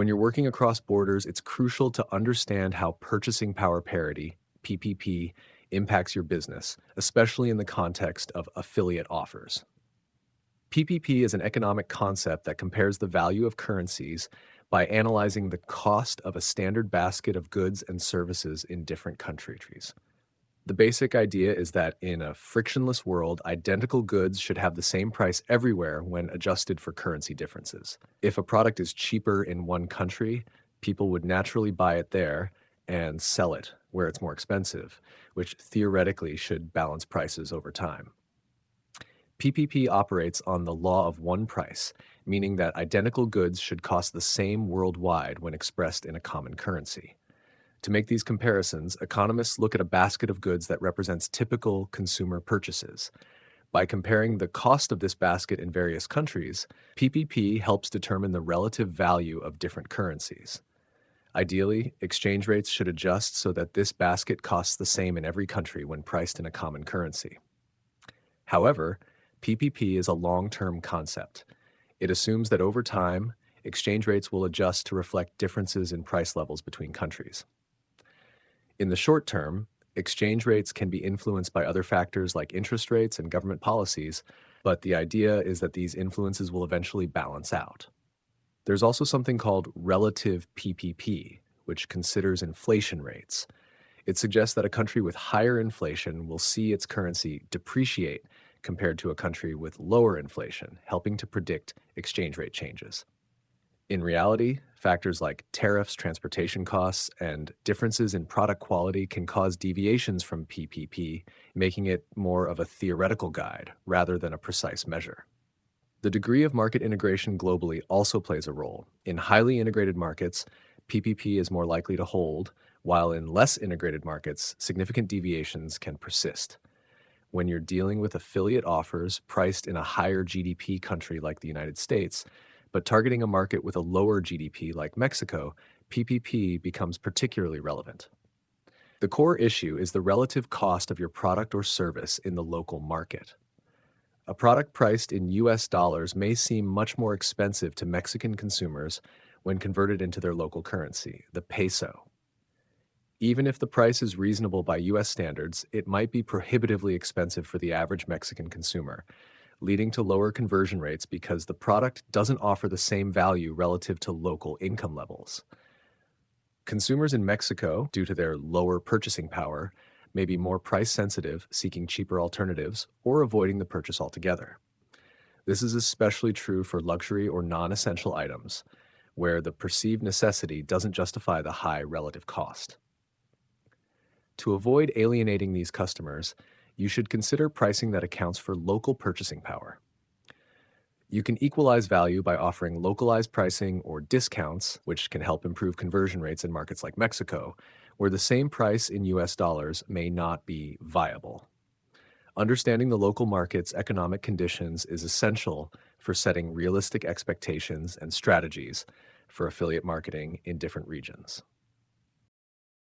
When you're working across borders, it's crucial to understand how purchasing power parity, PPP, impacts your business, especially in the context of affiliate offers. PPP is an economic concept that compares the value of currencies by analyzing the cost of a standard basket of goods and services in different countries. The basic idea is that in a frictionless world, identical goods should have the same price everywhere when adjusted for currency differences. If a product is cheaper in one country, people would naturally buy it there and sell it where it's more expensive, which theoretically should balance prices over time. PPP operates on the law of one price, meaning that identical goods should cost the same worldwide when expressed in a common currency. To make these comparisons, economists look at a basket of goods that represents typical consumer purchases. By comparing the cost of this basket in various countries, PPP helps determine the relative value of different currencies. Ideally, exchange rates should adjust so that this basket costs the same in every country when priced in a common currency. However, PPP is a long-term concept. It assumes that over time, exchange rates will adjust to reflect differences in price levels between countries. In the short term, exchange rates can be influenced by other factors like interest rates and government policies, but the idea is that these influences will eventually balance out. There's also something called relative PPP, which considers inflation rates. It suggests that a country with higher inflation will see its currency depreciate compared to a country with lower inflation, helping to predict exchange rate changes. In reality, factors like tariffs, transportation costs, and differences in product quality can cause deviations from PPP, making it more of a theoretical guide rather than a precise measure. The degree of market integration globally also plays a role. In highly integrated markets, PPP is more likely to hold, while in less integrated markets, significant deviations can persist. When you're dealing with affiliate offers priced in a higher GDP country like the United States, but targeting a market with a lower GDP like Mexico, PPP becomes particularly relevant. The core issue is the relative cost of your product or service in the local market. A product priced in US dollars may seem much more expensive to Mexican consumers when converted into their local currency, the peso. Even if the price is reasonable by US standards, it might be prohibitively expensive for the average Mexican consumer, leading to lower conversion rates because the product doesn't offer the same value relative to local income levels. Consumers in Mexico, due to their lower purchasing power, may be more price sensitive, seeking cheaper alternatives, or avoiding the purchase altogether. This is especially true for luxury or non-essential items, where the perceived necessity doesn't justify the high relative cost. To avoid alienating these customers, you should consider pricing that accounts for local purchasing power. You can equalize value by offering localized pricing or discounts, which can help improve conversion rates in markets like Mexico, where the same price in US dollars may not be viable. Understanding the local market's economic conditions is essential for setting realistic expectations and strategies for affiliate marketing in different regions.